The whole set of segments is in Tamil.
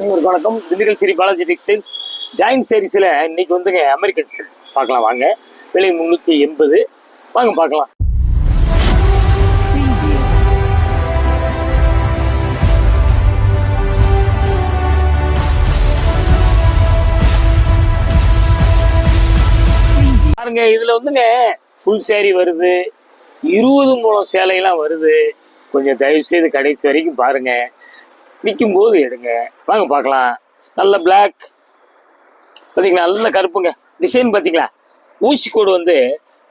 அனைவருக்கும் வணக்கம். திண்டுக்கல் ஸ்ரீ பாலாஜி டெக்ஸ்டைல்ஸ் ஜாயின்ட் சாரீஸில் இன்னைக்கு வந்துங்க அமெரிக்கன் சில்க் பார்க்கலாம் வாங்க. விலை 380. வாங்க பார்க்கலாம். பாருங்க, இதுல வந்துங்க ஃபுல் சாரி வருது, 20 மூலம் சேலையெல்லாம் வருது. கொஞ்சம் தயவு செய்து கடைசி வரைக்கும் பாருங்க, விற்கும் போது எடுங்க. வாங்க பார்க்கலாம். நல்ல பிளாக் பார்த்தீங்களா, நல்ல கருப்புங்க. டிசைன் பார்த்தீங்களா, ஊசி கோடு வந்து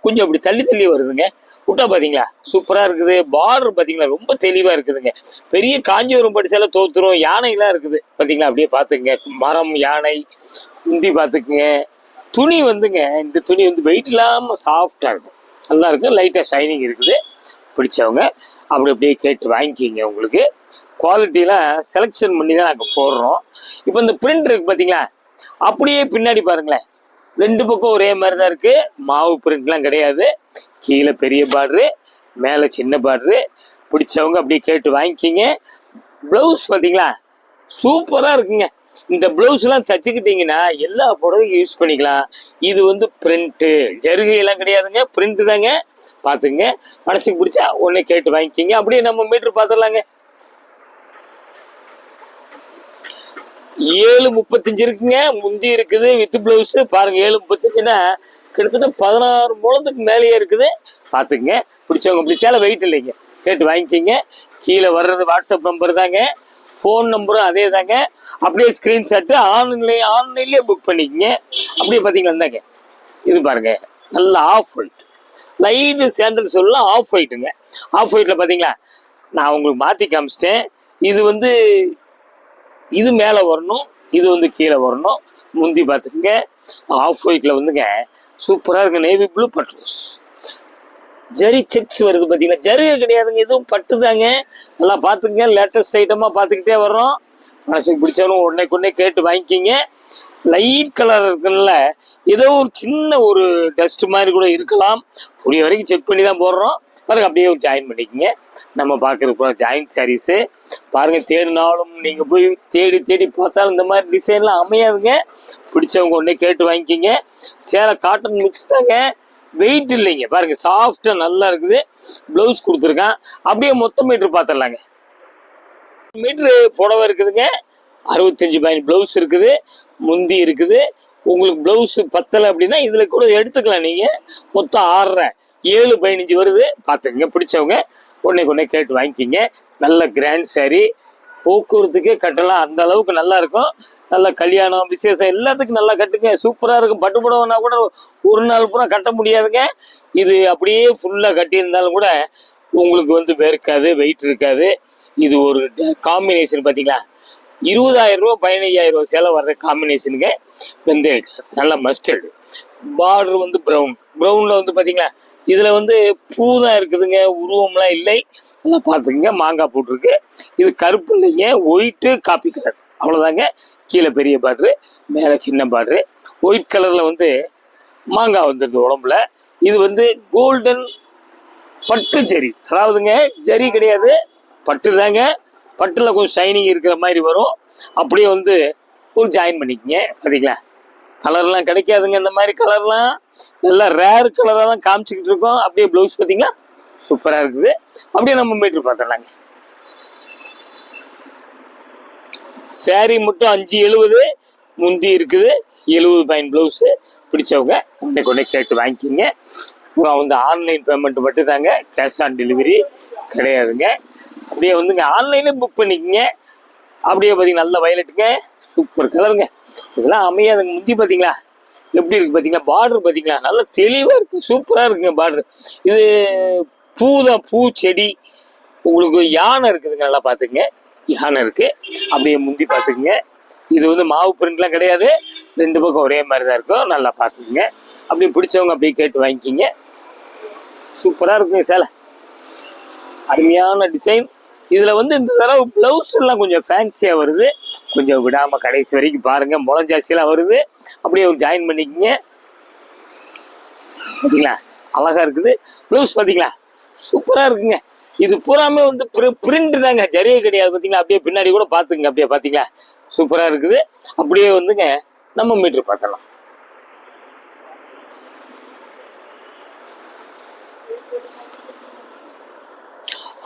கொஞ்சம் அப்படி தள்ளி தள்ளி வருதுங்க. புட்டா பார்த்தீங்களா சூப்பராக இருக்குது. பார்டர் பார்த்தீங்களா ரொம்ப தெளிவாக இருக்குதுங்க. பெரிய காஞ்சிபுரம் படிச்சால தோத்துரும். யானைலாம் இருக்குது பார்த்தீங்களா, அப்படியே பார்த்துக்குங்க. மரம் யானை முந்தி பார்த்துக்குங்க. துணி வந்துங்க, இந்த துணி வந்து வெயிட் இல்லாமல் சாஃப்டாக இருக்கும், நல்லா இருக்கும். லைட்டாக ஷைனிங் இருக்குது. பிடிச்சவங்க அப்படி அப்படியே கேட்டு வாங்கிக்கிங்க. உங்களுக்கு குவாலிட்டிலாம் செலெக்ஷன் பண்ணி தான் நாங்கள் போடுறோம். இப்போ இந்த பிரிண்ட் இருக்கு பார்த்தீங்களா, அப்படியே பின்னாடி பாருங்களேன், ரெண்டு பக்கம் ஒரே மாதிரி தான் இருக்கு. மாவு பிரிண்ட்லாம் கிடையாது. கீழே பெரிய பார்டரு, மேலே சின்ன பார்டரு. பிடிச்சவங்க அப்படியே கேட்டு வாங்கிக்கிங்க. ப்ளவுஸ் பார்த்தீங்களா சூப்பராக இருக்குங்க. இந்த ப்ளவுஸ்லாம் தச்சுக்கிட்டீங்கன்னா எல்லா புடவைக்கும் யூஸ் பண்ணிக்கலாம். இது வந்து பிரிண்ட்டு, ஜருகையெல்லாம் கிடையாதுங்க, பிரிண்ட்டு தாங்க. பார்த்துங்க, மனசுக்கு பிடிச்சா ஒன்றே கேட்டு வாங்கிக்கிங்க. அப்படியே நம்ம மீட்ரு பார்த்துடலாங்க. 7:35 இருக்குங்க. முந்தி இருக்குது வித் பிளவுஸ். பாருங்க, 7:35ன்னா கிட்டத்தட்ட 16 மூலத்துக்கு மேலேயே இருக்குது. பார்த்துக்குங்க. பிடிச்சவங்க பிடிச்சால வெயிட் இல்லைங்க, கேட்டு வாங்கிக்கிங்க. கீழே வர்றது வாட்ஸ்அப் நம்பர் தாங்க, ஃபோன் நம்பரும் அதே தாங்க. அப்படியே ஸ்க்ரீன்ஷாட்டு ஆன்லைன்லேயே புக் பண்ணிக்கங்க. அப்படியே பார்த்தீங்களா, இருந்தாங்க இது பாருங்க, நல்ல ஆஃப் ஒயிட் லைட்டு சாண்டல் சொல்லலாம். ஆஃப் ஒயிட்டுங்க. ஆஃப் ஒயிட்டில் பார்த்தீங்களா, நான் உங்களுக்கு மாற்றி காமிச்சிட்டேன். இது வந்து இது மேலே வரணும், இது வந்து கீழே வரணும். முந்தி பார்த்துக்குங்க. ஆஃப் ஒயிட்டில் வந்துங்க சூப்பராக இருக்கு. நேவி ப்ளூ பட்லூஸ் ஜரி செக்ஸ் வருது பார்த்தீங்கன்னா, ஜருகை கிடையாதுங்க, இதுவும் பட்டு தாங்க. நல்லா பார்த்துக்குங்க. லேட்டஸ்ட் ஐட்டமாக பார்த்துக்கிட்டே வர்றோம். மனசுக்கு பிடிச்சவனும் உடனே கேட்டு வாங்கிக்கிங்க. லைட் கலர் இருக்குல்ல, ஏதோ ஒரு சின்ன ஒரு டஸ்ட் மாதிரி கூட இருக்கலாம். கூடிய வரைக்கும் செக் பண்ணி தான் போடுறோம். பாருங்க, அப்படியே ஒரு ஜாயின் பண்ணிக்கோங்க. நம்ம பார்க்குற ஜாயின்ட் சாரீஸு பாருங்கள். தேடினாலும் நீங்கள் போய் தேடி பார்த்தாலும் இந்த மாதிரி டிசைன்லாம் அமையாதுங்க. பிடிச்சவங்க ஒன்றே கேட்டு வாங்கிக்கிங்க. சேலை காட்டன் மிக்ஸ் தாங்க, வெயிட் இல்லைங்க. பாருங்க, சாஃப்டாக நல்லா இருக்குது. ப்ளவுஸ் கொடுத்துருக்கான். அப்படியே மொத்த மீட்ரு பார்த்துடலாங்க. மீட்ரு புடவை இருக்குதுங்க. 65 பாயிண்ட் ப்ளவுஸ் இருக்குது, முந்தி இருக்குது. உங்களுக்கு ப்ளவுஸ் பத்தலை அப்படின்னா இதில் கூட எடுத்துக்கலாம் நீங்கள். மொத்தம் 6.5 7:15 வருது. பார்த்துங்க. பிடிச்சவங்க ஒன்றே கேட்டு வாங்கிக்கிங்க. நல்ல கிராண்ட் சாரீ, போக்குவரத்துக்கே கட்டலாம், அந்த அளவுக்கு நல்லா இருக்கும். நல்ல கல்யாணம் விசேஷம் எல்லாத்துக்கும் நல்லா கட்டுங்க. சூப்பராக இருக்கும். பட்டு புடவைனா கூட ஒரு நாள் பூரா கட்ட முடியாதுங்க. இது அப்படியே ஃபுல்லாக கட்டியிருந்தாலும் கூட உங்களுக்கு வந்து வேர்க்காது, வெயிட் இருக்காது. இது ஒரு காம்பினேஷன் பார்த்தீங்களா, 20,000 ரூபா 15,000 சேலை வர்ற காம்பினேஷனுங்க. வெந்தய நல்ல மஸ்டர்டு பார்டர் வந்து ப்ரௌனில் வந்து பார்த்தீங்களா, இதில் வந்து பூ தான் இருக்குதுங்க, உருவம்லாம் இல்லை. நல்லா பார்த்துக்குங்க. மாங்காய் போட்டிருக்கு. இது கருப்பு இல்லைங்க, ஒயிட்டு காப்பி கலர், அவ்வளோதாங்க. கீழே பெரிய பார்டரு, மேலே சின்ன பார்டரு. ஒயிட் கலரில் வந்து மாங்காய் வந்துடுது உடம்புல. இது வந்து கோல்டன் பட்டு ஜரி, அதாவதுங்க ஜரி கிடையாது, பட்டு தாங்க. பட்டில் கொஞ்சம் ஷைனிங் இருக்கிற மாதிரி வரும். அப்படியே வந்து ஒரு ஜாயின் பண்ணிக்கங்க. பார்த்தீங்களா, கலர்லாம் கிடைக்காதுங்க. இந்த மாதிரி கலர்லாம் நல்லா ரேர் கலராக தான் காமிச்சிக்கிட்டு இருக்கோம். அப்படியே ப்ளவுஸ் பார்த்தீங்களா சூப்பராக இருக்குது. அப்படியே நம்ம மீட்ரு பார்த்துடலாங்க. சாரி மட்டும் 5.70 முந்தி இருக்குது. 70 பாயிண்ட் ப்ளவுஸு. பிடிச்சவங்க ஒன்றே கேட்டு வாங்கிக்கிங்க. அப்புறம் வந்து ஆன்லைன் பேமெண்ட் மட்டும் தாங்க, கேஷ் ஆன் டெலிவரி கிடையாதுங்க. அப்படியே வந்துங்க ஆன்லைனே புக் பண்ணிக்கோங்க. அப்படியே பார்த்தீங்கன்னா நல்ல வயலட்டுங்க, சூப்பர் கலருங்க. இதெல்லாம் அமையாதுங்க. முந்தி பார்த்தீங்களா எப்படி இருக்குது பார்த்தீங்களா, பார்டர் பார்த்தீங்களா நல்லா தெளிவாக இருக்குது, சூப்பராக இருக்குங்க பார்டர். இது பூ தான், பூ செடி. உங்களுக்கு யானை இருக்குதுங்க, நல்லா பார்த்துக்குங்க. யானை இருக்குது. அப்படியே முந்தி பார்த்துக்குங்க. இது வந்து மாவு பிரிண்ட்லாம் கிடையாது, ரெண்டு பக்கம் ஒரே மாதிரி தான் இருக்கும். நல்லா பார்த்துக்குங்க. அப்படியே பிடிச்சவங்க அப்படியே கேட்டு வாங்கிக்கிங்க. சூப்பராக இருக்குங்க சேலை, அருமையான டிசைன். இதில் வந்து இந்த தடவை ப்ளவுஸ் எல்லாம் கொஞ்சம் ஃபேன்சியாக வருது. கொஞ்சம் விடாமல் கடைசி வரைக்கும் பாருங்கள். முளஞ்சாசியெல்லாம் வருது. அப்படியே ஒரு ஜாயின் பண்ணிக்கோங்க. பார்த்தீங்களா அழகாக இருக்குது. ப்ளவுஸ் பார்த்தீங்களா சூப்பராக இருக்குங்க. இது பூராமே வந்து பிரிண்ட் தாங்க, ஜரியே கிடையாது. பார்த்தீங்களா, அப்படியே பின்னாடி கூட பார்த்துக்குங்க. அப்படியே பார்த்தீங்களா சூப்பரா இருக்குது. அப்படியே வந்துங்க நம்ம மீட்டர் பார்த்தலாம்.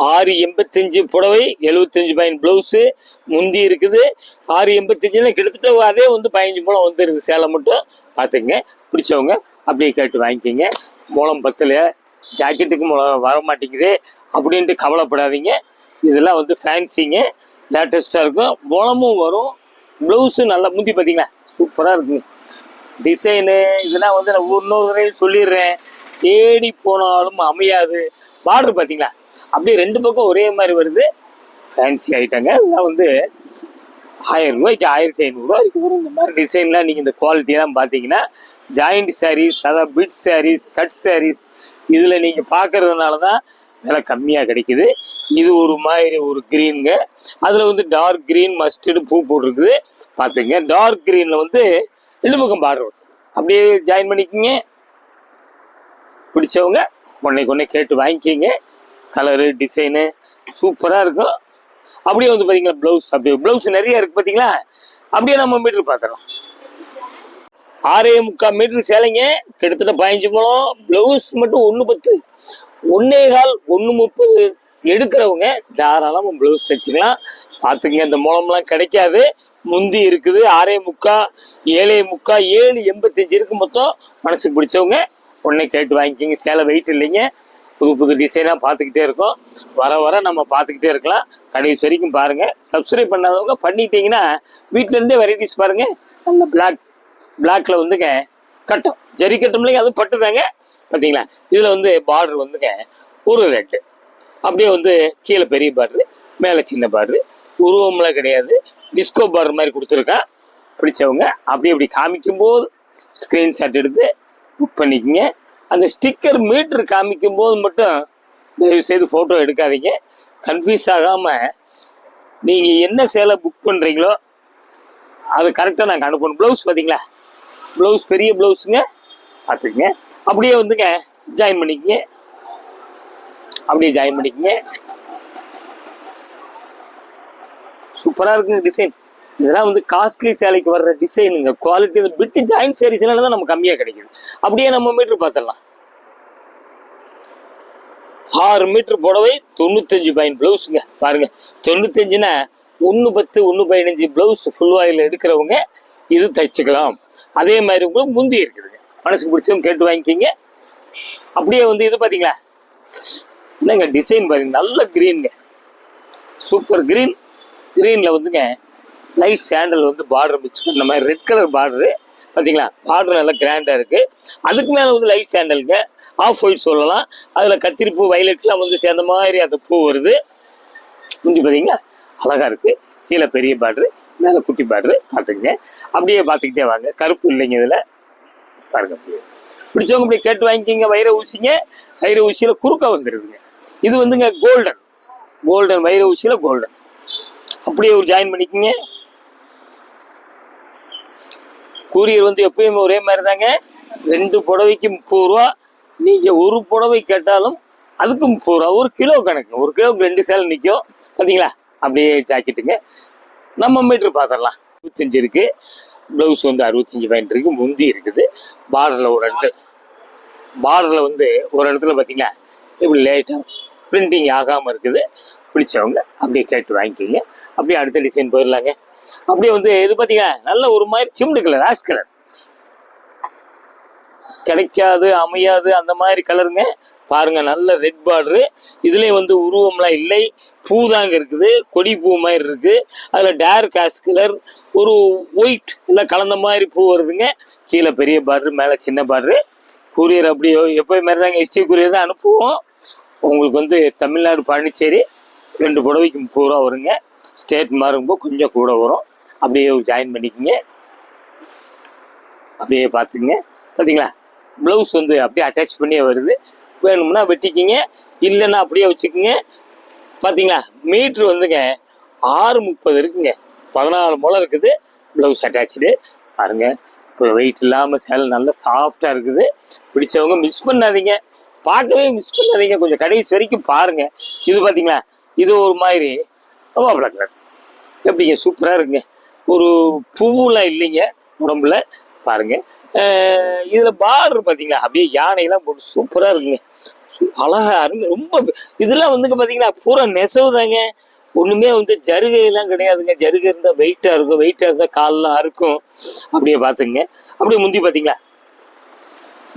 685 புடவை, 75 பாயிண்ட் பிளவுஸு, முந்தி இருக்குது. 685 கிட்டத்தட்ட அதே வந்து 15 மூலம் வந்துருது சேலை மட்டும். பார்த்துங்க, பிடிச்சவங்க அப்படியே கேட்டு வாங்கிக்கிங்க. மூலம் 10ல் ஜாக்கெட்டுக்கு மூலம் வர மாட்டேங்குது அப்படின்ட்டு கவலைப்படாதீங்க. இதெல்லாம் வந்து ஃபேன்சிங்க, லேட்டஸ்ட்டாக இருக்கும். மூலமும் வரும், ப்ளவுஸும் நல்லா முந்தி பார்த்தீங்களா சூப்பராக இருக்குங்க. டிசைனு இதெல்லாம் வந்து நான் இன்னொரு சொல்லிடுறேன், தேடி போனாலும் அமையாது. பார்டர் பார்த்தீங்களா அப்படியே 2 பக்கம் ஒரே மாதிரி வருது. ஃபேன்சி ஐட்டங்க. இதெல்லாம் வந்து 1000 ரூபாய்க்கு 1500 ரூபாய்க்கு வரும். இந்த மாதிரி டிசைன்லாம் நீங்கள் இந்த குவாலிட்டியெல்லாம் பார்த்தீங்கன்னா ஜாயிண்ட் சாரீஸ், அதாவது பிட் சாரீஸ், கட் சாரீஸ் இதில் நீங்கள் பார்க்கறதுனால தான் விலை கம்மியாக கிடைக்குது. இது ஒரு மாதிரி ஒரு க்ரீனுங்க. அதில் வந்து டார்க் க்ரீன் மஸ்டர்டு பூ போட்டிருக்குது. பார்த்துங்க, டார்க் க்ரீனில் வந்து 2 பக்கம் பார்டர் வருது. அப்படியே ஜாயின் பண்ணிக்கிங்க. பிடிச்சவங்க ஒன்றைக்கு கேட்டு வாங்கிக்கிங்க. கலரு டிசைனு சூப்பராக இருக்கும். அப்படியே வந்து பார்த்தீங்களா ப்ளவுஸ், அப்படியே ப்ளவுஸ் நிறைய இருக்குது பார்த்தீங்களா. அப்படியே நம்ம மீட்ரு பார்த்துடலாம். 6.25 மீட்டர் சேலைங்க, கிட்டத்தட்ட 15 மூலம். ப்ளவுஸ் மட்டும் 110, 1.25, 130 எடுக்கிறவங்க தாராளமாக ப்ளவுஸ் தைச்சிக்கலாம். பார்த்துக்கங்க, இந்த மூலம்லாம் கிடைக்காது. முந்தி இருக்குது 6.25, 7.25, 7.85 இருக்கு மொத்தம். மனசுக்கு பிடிச்சவங்க உடனே கேட்டு வாங்கிக்கிங்க. சேலை வெயிட் இல்லைங்க, புது புது டிசைனாக பார்த்துக்கிட்டே இருக்கோம். வர வர நம்ம பார்த்துக்கிட்டே இருக்கலாம். கடைசி வரைக்கும் பாருங்கள். சப்ஸ்கிரைப் பண்ணாதவங்க பண்ணிட்டீங்கன்னா வீட்டிலேருந்தே வெரைட்டிஸ் பாருங்கள். நல்ல பிளாக்ல வந்துங்க கட்டம், ஜரி கட்டம்லையும் அது பட்டுதாங்க. பார்த்தீங்களா, இதில் வந்து பார்டர் வந்துங்க ஒரு ரெட்டு, அப்படியே வந்து கீழே பெரிய பார்டரு, மேலே சின்ன பார்டரு, உருவம்லாம் கிடையாது. டிஸ்கோ பார்டர் மாதிரி கொடுத்துருக்கான். பிடிச்சவங்க அப்படி காமிக்கும் போது ஸ்க்ரீன்ஷாட் எடுத்து புக் பண்ணிக்கோங்க. அந்த ஸ்டிக்கர் மீட்டர் காமிக்கும் போது மட்டும் தயவுசெய்து ஃபோட்டோ எடுக்காதீங்க. கன்ஃபியூஸ் ஆகாமல் நீங்கள் என்ன சேலை புக் பண்ணுறீங்களோ அது கரெக்டாக நாங்கள் அனுப்பணும். ப்ளவுஸ் பார்த்தீங்களா, ப்ளவுஸ் பெரிய ப்ளவுஸுங்க. பார்த்துக்குங்க, அப்படியே வந்துங்க ஜாயின் பண்ணிக்கங்க. அப்படியே ஜாயின் பண்ணிக்கங்க. சூப்பராக இருக்குங்க டிசைன். இதெல்லாம் வந்து காஸ்ட்லி சேலைக்கு வர்ற டிசைனுங்க. குவாலிட்டி இந்த பிட்டு ஜாயிண்ட் சாரீஸ்னால தான் நம்ம கம்மியாக கிடைக்குது. அப்படியே நம்ம மீட்ரு பார்த்துடலாம். 6 மீட்டர் புடவை, 95 பாயிண்ட் ப்ளவுஸுங்க. பாருங்க, 95னா 110, 115 ப்ளவுஸ் ஃபுல் ஆயில் எடுக்கிறவங்க இது தைச்சிக்கலாம். அதே மாதிரி உங்களுக்கு முந்தி இருக்குதுங்க. மனசுக்கு பிடிச்சவங்க கேட்டு வாங்கிக்கிங்க. அப்படியே வந்து இது பார்த்தீங்களா என்னங்க டிசைன் பாருங்க, நல்ல க்ரீனுங்க, சூப்பர் க்ரீன். க்ரீனில் வந்துங்க லைட் சாண்டல் வந்து பார்டர் மிக்ஸ் பண்ண மாதிரி ரெட் கலர் பார்டரு. பார்த்தீங்களா, பார்டர் நல்லா கிராண்டாக இருக்குது. அதுக்கு மேலே வந்து லைட் சாண்டலுங்க, ஆஃப் ஒயிட் சொல்லலாம். அதில் கத்திரிப்பூ வைலட்லாம் வந்து சேர்ந்த மாதிரி அந்த பூ வருது. முந்தி பார்த்தீங்களா அழகாக இருக்குது. கீழே பெரிய பார்டரு, மேலே குட்டி பார்டரு. பார்த்துக்குங்க, அப்படியே பார்த்துக்கிட்டே வாங்க. கருப்பு இல்லைங்க இதில் பாருங்க. அப்படியே பிடிச்சவங்க அப்படியே கேட்டு வாங்கிக்கிங்க. வைர ஊசிங்க, வைர ஊசியில் குறுக்க வந்துடுதுங்க. இது வந்துங்க கோல்டன் வைர ஊசியில் கோல்டன். அப்படியே ஒரு ஜாயின் பண்ணிக்கிங்க. கூரியர் வந்து எப்பயுமே ஒரே மாதிரி தாங்க. 2 புடவைக்கு 30 ரூபா. நீங்கள் ஒரு புடவை கேட்டாலும் அதுக்கு 30 ரூபா. 1 கிலோ கணக்கு, 1 கிலோவுக்கு 2 சேலை நிற்கும். பார்த்தீங்களா, அப்படியே ஜாக்கெட்டுங்க. நம்ம மீட்ரு பார்த்துடலாம். 65 இருக்குது. ப்ளவுஸ் வந்து 65 பாயிண்ட் இருக்குது. முந்தி இருக்குது. பார்டரில் வந்து ஒரு இடத்துல பார்த்தீங்களா இப்படி லேட்டாக பிரிண்டிங் ஆகாமல் இருக்குது. பிடிச்சவங்க அப்படியே கேட்டு வாங்கிக்கிங்க. அப்படியே அடுத்த டிசைன் போயிடலாங்க. அப்படியே வந்து இது பார்த்தீங்கன்னா நல்ல ஒரு மாதிரி சிம்டு கலர், ஆஷ் கலர். கிடைக்காது அமையாது அந்த மாதிரி கலருங்க. பாருங்க, நல்ல ரெட் பார்டரு. இதுலேயும் வந்து உருவம்லாம் இல்லை, பூ தாங்க இருக்குது. கொடி பூ மாதிரி இருக்குது. அதில் டார்க் ஆஷ் கலர், ஒரு ஒயிட் எல்லாம் கலந்த மாதிரி பூ வருதுங்க. கீழே பெரிய பார்டரு, மேலே சின்ன பார்டரு. கூரியர் அப்படியே எப்போயும் மாதிரி தாங்க, எஸ்டி கூரியர் தான் அனுப்புவோம். உங்களுக்கு வந்து தமிழ்நாடு பாண்டிச்சேரி 2 புடவைக்கு 30 ரூபா வருங்க. ஸ்டேட் மாறும்போது கொஞ்சம் கூட வரும். அப்படியே ஜாயின் பண்ணிக்கோங்க. அப்படியே பார்த்துக்குங்க. பார்த்தீங்களா, ப்ளவுஸ் வந்து அப்படியே அட்டாச் பண்ணியே வருது. வேணும்னா வெட்டிக்கிங்க, இல்லைன்னா அப்படியே வச்சுக்கோங்க. பார்த்தீங்களா, மீட்ரு வந்துங்க 6.30 இருக்குங்க. 14 முளம் இருக்குது. ப்ளவுஸ் அட்டாச்சு பாருங்க. இப்போ வெயிட் இல்லாமல் சேலை நல்லா சாஃப்டாக இருக்குது. பிடிச்சவங்க மிஸ் பண்ணாதீங்க, பார்க்கவே மிஸ் பண்ணாதீங்க. கொஞ்சம் கடைசி வரைக்கும் பாருங்கள். இது பார்த்தீங்களா, இது ஒரு மாதிரி மாப்பிள கலர். எப்படிங்க, சூப்பராக இருக்குங்க. ஒரு பூவெல்லாம் இல்லைங்க உடம்புல பாருங்க. இதுல பார்டர் பாத்தீங்களா அப்படியே யானையெல்லாம் போட்டு சூப்பரா இருக்குங்க. அழகா அருமை ரொம்ப. இதெல்லாம் வந்துங்க பாத்தீங்களா பூரா நெசவுதாங்க. ஒண்ணுமே வந்து ஜருகை எல்லாம் கிடையாதுங்க. ஜருகை இருந்தா வெயிட்டா இருக்கும், வெயிட்டா இருந்தா கால்லாம் அறுக்கும். அப்படியே பாத்துங்க. அப்படியே முந்தி பாத்தீங்களா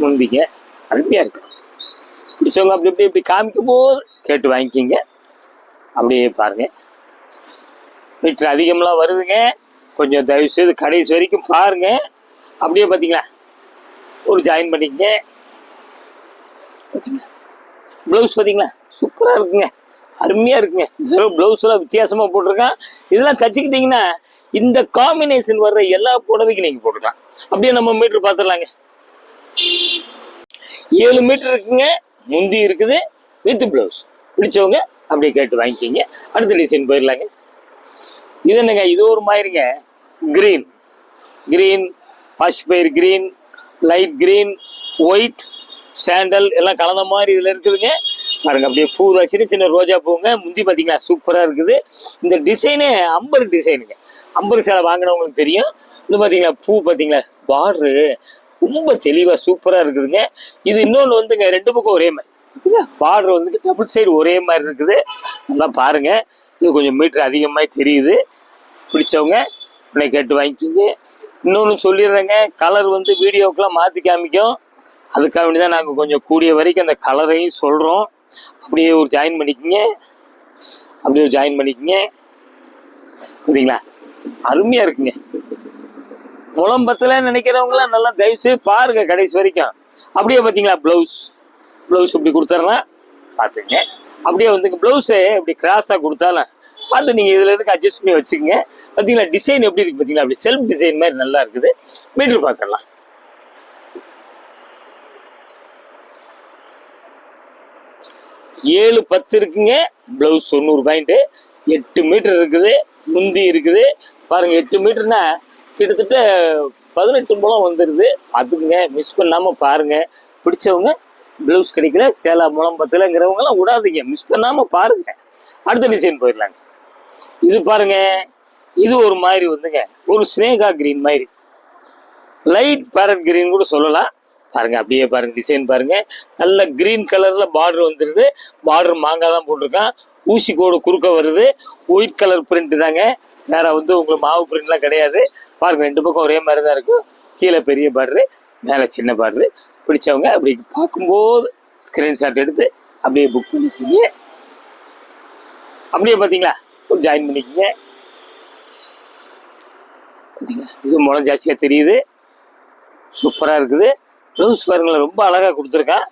முந்திங்க அருமையா இருக்கும். பிடிச்சவங்க அப்படி இப்படி இப்படி காமிக்கும் போது கேட்டு வாங்கிக்கிங்க. அப்படியே பாருங்க மீட்டர் அதிகம்லாம் வருதுங்க. கொஞ்சம் தயவு செய்து கடைசி வரைக்கும் பாருங்க. அப்படியே பார்த்தீங்களா ஒரு ஜாயின் பண்ணிக்கங்க. பார்த்தீங்களா ப்ளவுஸ் பார்த்தீங்களா சூப்பராக இருக்குங்க, அருமையாக இருக்குங்க. வெறும் ப்ளவுஸ்லாம் வித்தியாசமாக போட்டிருக்கான். இதெல்லாம் தச்சுக்கிட்டிங்கன்னா இந்த காம்பினேஷன் வர்ற எல்லா புடவைக்கும் நீங்கள் போட்டுக்கலாம். அப்படியே நம்ம மீட்ரு பார்த்துடலாங்க. 7 மீட்டர் இருக்குங்க, முந்தி இருக்குது வித் ப்ளவுஸ். பிடிச்சவங்க அப்படியே கேட்டு வாங்கிக்கிங்க. அடுத்த டிசைன் போயிடலாங்க. இது என்னங்க, இது ஒரு மாதிரிங்க கிரீன் கிரீன் பாசிப்பயிர் green, light green, white, sandal எல்லாம் கலந்த மாதிரி இதில் இருக்குதுங்க. பாருங்க அப்படியே பூ சின்ன சின்ன ரோஜா பூங்க. முந்தி பார்த்தீங்களா சூப்பராக இருக்குது. இந்த டிசைனே அம்பர் டிசைனுங்க. அம்பர் சேலை வாங்கினவங்களுக்கு தெரியும். இது பார்த்தீங்களா பூ பார்த்தீங்களா பார்டரு ரொம்ப தெளிவாக சூப்பராக இருக்குதுங்க. இது இன்னொன்று வந்துங்க ரெண்டு பக்கம் ஒரே மாதிரி பார்டர் வந்துட்டு டபுள் சைடு ஒரே மாதிரி இருக்குது. நல்லா பாருங்க. இது கொஞ்சம் மீட்டர் அதிகமாக தெரியுது. பிடிச்சவங்க உடனே கேட்டு வாங்கிக்கிங்க. இன்னொன்று சொல்லிடுறேங்க, கலர் வந்து வீடியோக்கெல்லாம் மாற்றி காமிக்கும். அதுக்காக வேண்டி தான் நாங்கள் கொஞ்சம் கூடிய வரைக்கும் அந்த கலரையும் சொல்கிறோம். அப்படியே ஒரு ஜாயின் பண்ணிக்கிங்க. அப்படியே ஒரு ஜாயின் பண்ணிக்கிங்க. சரிங்களா அருமையாக இருக்குங்க. முழம்பத்தில் நினைக்கிறவங்களாம் நல்லா தயவுசெய்து பாருங்க கடைசி வரைக்கும். அப்படியே பார்த்தீங்களா ப்ளவுஸ் இப்படி கொடுத்துட்றேன் பார்த்துங்க. அப்படியே வந்து ப்ளவுஸை இப்படி கிராஸாக கொடுத்தாலும் பார்த்து நீங்கள் இதில் இருக்கு அட்ஜஸ்ட் பண்ணி வச்சுக்கோங்க. பார்த்தீங்களா டிசைன் எப்படி இருக்குது பார்த்தீங்களா, அப்படி செல்ஃப் டிசைன் மாதிரி நல்லா இருக்குது. மீட்டர் பார்த்துடலாம். ஏழு 10 இருக்குங்க. Blouse 90 point. 8 மீட்டர் இருக்குது, முந்தி இருக்குது. பாருங்க 8 மீட்டர்னா கிட்டத்தட்ட 18 முழம் வந்துடுது. அதுக்குங்க மிஸ் பண்ணாமல் பாருங்க. பிடிச்சவங்க ப்ளவுஸ் கிடைக்கல சேலை முழம் பத்தலைங்கிறவங்கலாம் விடாதீங்க, மிஸ் பண்ணாமல் பாருங்க. அடுத்த டிசைன் போயிடலாங்க. இது பாருங்க, இது ஒரு மாதிரி வந்துங்க ஒரு ஸ்னேகா கிரீன் மாதிரி, லைட் பேரட் கிரீன் கூட சொல்லலாம். பாருங்க அப்படியே பாருங்க டிசைன் பாருங்க. நல்ல கிரீன் கலர்ல பார்டர் வந்துருது. பார்டர் மாங்காய் தான் போட்டிருக்கான். ஊசி கோடு குறுக்க வருது. ஒயிட் கலர் பிரிண்ட் தாங்க, வேற வந்து உங்களுக்கு மாவு பிரிண்ட்லாம் கிடையாது. பாருங்க ரெண்டு பக்கம் ஒரே மாதிரி தான் இருக்கும். கீழே பெரிய பார்டரு, மேலே சின்ன பார்டரு. பிடிச்சவங்க அப்படி பார்க்கும்போது ஸ்கிரீன்ஷாட் எடுத்து அப்படியே புக் பண்ணிக்கிங்க. அப்படியே பார்த்தீங்களா ஒரு ஜாயின் பண்ணிக்கங்க. பார்த்தீங்களா இது முளம் ஜாஸ்தியாக தெரியுது, சூப்பராக இருக்குது. ப்ளவுஸ் பாருங்களேன் ரொம்ப அழகாக கொடுத்துருக்கேன்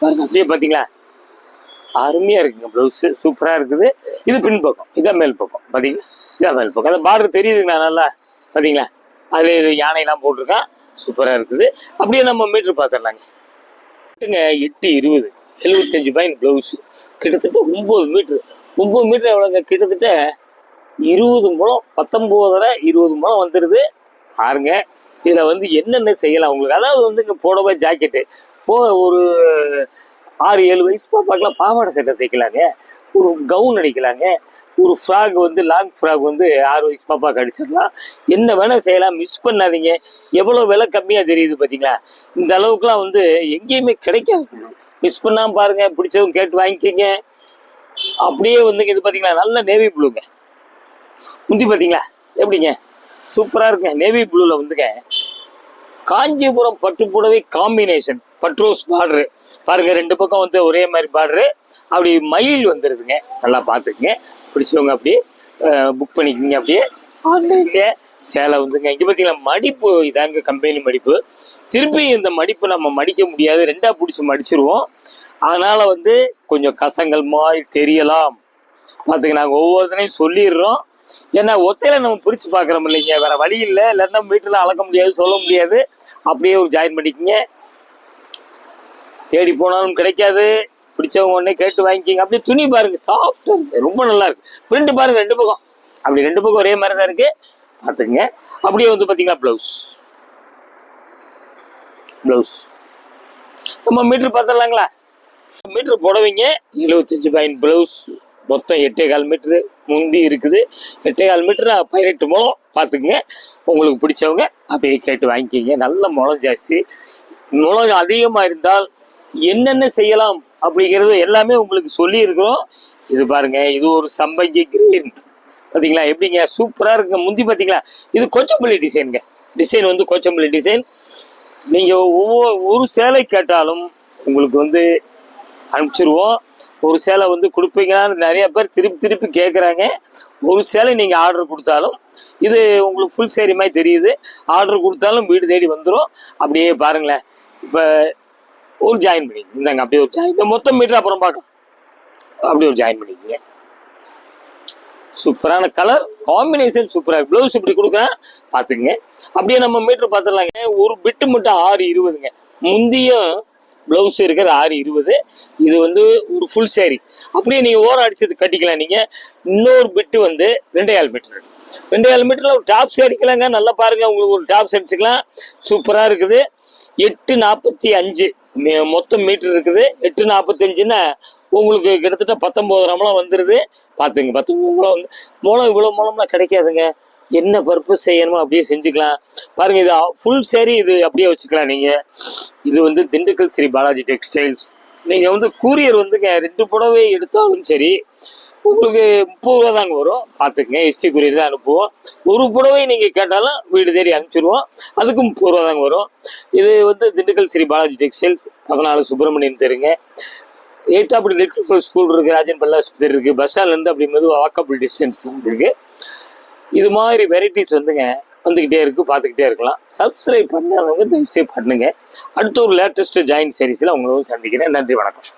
பாருங்க. அப்படியே பார்த்தீங்களா அருமையாக இருக்குங்க. ப்ளவுஸு சூப்பராக இருக்குது. இது பின் பக்கம், இதான் மேல் பக்கம். பார்த்தீங்களா இதான் மேல் பக்கம். அந்த பார்டர் தெரியுதுங்களா நல்லா பார்த்தீங்களா. அதில் இது யானையெல்லாம் போட்டிருக்கேன், சூப்பராக இருக்குது. அப்படியே நம்ம மீட்ரு பார்த்துடலாங்க. 820 75 point blouse. கிட்டத்தட்ட 9 மீட்ரு. 9 மீட்டர் எவ்வளோங்க, கிட்டத்தட்ட 20 முழம் 19 20 முழம் வந்துடுது. பாருங்க இதில் வந்து என்னென்ன செய்யலாம் உங்களுக்கு. அதாவது வந்து இங்கே புடவை ஜாக்கெட்டு ஒரு 6-7 வயசு பாப்பாக்கெல்லாம் பாவாடை சட்டை தைக்கலாங்க, ஒரு கவுன் அடிக்கலாங்க, ஒரு ஃப்ராக் வந்து லாங் ஃப்ராக் வந்து 6 வயசு பாப்பாக்கு அடிச்சிடலாம். என்ன வேணால் செய்யலாம், மிஸ் பண்ணாதீங்க. எவ்வளோ விலை கம்மியாக தெரியுது பார்த்தீங்களா. இந்த அளவுக்குலாம் வந்து எங்கேயுமே கிடைக்காது. மிஸ் பண்ணாமல் பாருங்க. பிடிச்சவங்க கேட்டு வாங்கிக்கிங்க. அப்படியே வந்து இது பார்த்தீங்களா நல்ல நேவி ப்ளூங்க. முந்தி பார்த்தீங்களா எப்படிங்க சூப்பராக இருக்குங்க. நேவி ப்ளூவில் வந்துங்க காஞ்சிபுரம் பட்டு புடவை காம்பினேஷன் பட்ரோஸ் பார்டரு. பாருங்க ரெண்டு பக்கம் வந்து ஒரே மாதிரி பார்டரு. அப்படி மயில் வந்துடுதுங்க, நல்லா பார்த்துக்குங்க. பிடிச்சவங்க அப்படியே புக் பண்ணிக்கோங்க. அப்படியே ஆன்லைன்ல சேலை வந்துங்க. இங்கே பார்த்தீங்களா மடிப்பு இதாங்க கம்பெனி மடிப்பு. திருப்பி இந்த மடிப்பு நம்ம மடிக்க முடியாது, ரெண்டாக பிடிச்சி மடிச்சிருவோம். அதனால வந்து கொஞ்சம் கசங்கள் மாதிரி தெரியலாம். பார்த்துக்க நாங்கள் ஒவ்வொருத்தனையும் சொல்லிடுறோம். ஏன்னா ஒத்தையில நம்ம பிரித்து பார்க்குறோம் இல்லைங்க, வேற வழி இல்லை. இல்லைன்னா மீட்டரில் அளக்க முடியாது, சொல்ல முடியாது. அப்படியே ஒரு ஜாயின் பண்ணிக்கோங்க. தேடி போனாலும் கிடைக்காது. பிடிச்சவங்க ஒன்றே கேட்டு வாங்கிக்கிங்க. அப்படியே துணி பாருங்க சாஃப்டாக இருக்கு, ரொம்ப நல்லா இருக்கு. பிரிண்ட் பாருங்க ரெண்டு பக்கம், அப்படி ரெண்டு பக்கம் ஒரே மாதிரி தான் இருக்கு. பார்த்துங்க. அப்படியே வந்து பார்த்தீங்களா ப்ளவுஸ் நம்ம மீட்ரு பார்த்துடலாங்களா. மீட்ரு புடவைங்க 75 பாயிண்ட் ப்ளவுஸ் மொத்தம் 8.25 மீட்ரு முந்தி இருக்குது. 8.25 மீட்டர் 18 முழம். பார்த்துக்குங்க. உங்களுக்கு பிடிச்சவங்க அப்படியே கேட்டு வாங்கிக்கிங்க. நல்ல முளம் ஜாஸ்தி. முளம் அதிகமாக இருந்தால் என்னென்ன செய்யலாம் அப்படிங்கிறது எல்லாமே உங்களுக்கு சொல்லியிருக்கிறோம். இது பாருங்க, இது ஒரு சம்பங்கி கிரீன். பார்த்தீங்களா எப்படிங்க சூப்பராக இருக்குங்க. முந்தி பார்த்தீங்களா, இது கோச்சம்பள்ளி டிசைனுங்க. டிசைன் வந்து கோச்சம்பள்ளி டிசைன். நீங்கள் ஒரு சேலை கேட்டாலும் உங்களுக்கு வந்து அனுப்பிச்சிருவோம். ஒரு சேலை வந்து கொடுப்பீங்களான்னு நிறைய பேர் திருப்பி திருப்பி கேட்குறாங்க. ஒரு சேலை நீங்கள் ஆர்டர் கொடுத்தாலும் இது உங்களுக்கு ஃபுல் சேரி மாதிரி தெரியுது. ஆர்டர் கொடுத்தாலும் வீடு தேடி வந்துடும். அப்படியே பாருங்களேன். இப்போ ஒரு ஜாயின் பண்ணி இந்தாங்க, அப்படியே ஒரு ஜாயின் மொத்தம் மீட்டர் அப்புறம் பார்க்கலாம். அப்படியே ஒரு ஜாயின் பண்ணிக்கோங்க. சூப்பரான கலர் காம்பினேஷன் சூப்பராக இருக்கு. ப்ளவுஸ் இப்படி கொடுக்குறேன் பார்த்துங்க. அப்படியே நம்ம மீட்டர் பார்த்துடலாங்க. ஒரு பிட்டு மட்டும் 6.20ங்க. முந்தியும் ப்ளவுஸ் இருக்கிறது 6.20. இது வந்து ஒரு ஃபுல் சேரீ. அப்படியே நீங்கள் ஓரம் அடிச்சது கட்டிக்கலாம். நீங்கள் இன்னொரு பிட்டு வந்து 2.25 மீட்டர். 2.25 மீட்டரில் ஒரு டாப்ஸ் அடிக்கலாங்க. நல்லா பாருங்க, உங்களுக்கு ஒரு டாப்ஸ் அடிச்சுக்கலாம். சூப்பராக இருக்குது. 8.45 மொத்தம் மீட்டர் இருக்குது. 8.45ன்னா உங்களுக்கு கிட்டத்தட்ட 19 முழம் வந்துடுது. பார்த்துங்க, 19 முழம் வந்து முழம் இவ்வளோ முழம்லாம் கிடைக்காதுங்க. என்ன பர்பஸ் செய்யணுமோ அப்படியே செஞ்சுக்கலாம். பாருங்க, இது ஃபுல் சேரீ. இது அப்படியே வச்சுக்கலாம் நீங்கள். இது வந்து திண்டுக்கல் ஸ்ரீ பாலாஜி டெக்ஸ்டைல்ஸ். நீங்கள் வந்து கூரியர் வந்துங்க 2 புடவை எடுத்தாலும் சரி உங்களுக்கு 30 ரூபா தாங்க வரும். பார்த்துக்குங்க, எஸ்டி கூரியர் தான் அனுப்புவோம். ஒரு புடவை நீங்கள் கேட்டாலும் வீடு தேடி அனுப்பிச்சிடுவோம். அதுக்கும் 30 ரூபா தாங்க வரும். இது வந்து திண்டுக்கல் ஸ்ரீ பாலாஜி டெக்ஸ்டைல்ஸ், 14 சுப்பிரமணியன் தெருங்க. அப்படி லிட்டில் ஸ்கூல் இருக்குது, ராஜன் பல்லாஸ்பத்திரி இருக்குது. பஸ் ஸ்டாண்ட்லேருந்து அப்படி மெதுவாக வாக்கபிள் டிஸ்டன்ஸ் இருக்குது. இது மாதிரி வெரைட்டிஸ் வந்துங்க வந்துக்கிட்டே இருக்குது, பார்த்துக்கிட்டே இருக்கலாம். சப்ஸ்கிரைப் பண்ணாதவங்க தயவுசெய்து பண்ணுங்க. அடுத்த ஒரு லேட்டஸ்ட் ஜாயின் சீரிஸில் உங்களும் சந்திக்கிறேன். நன்றி, வணக்கம்.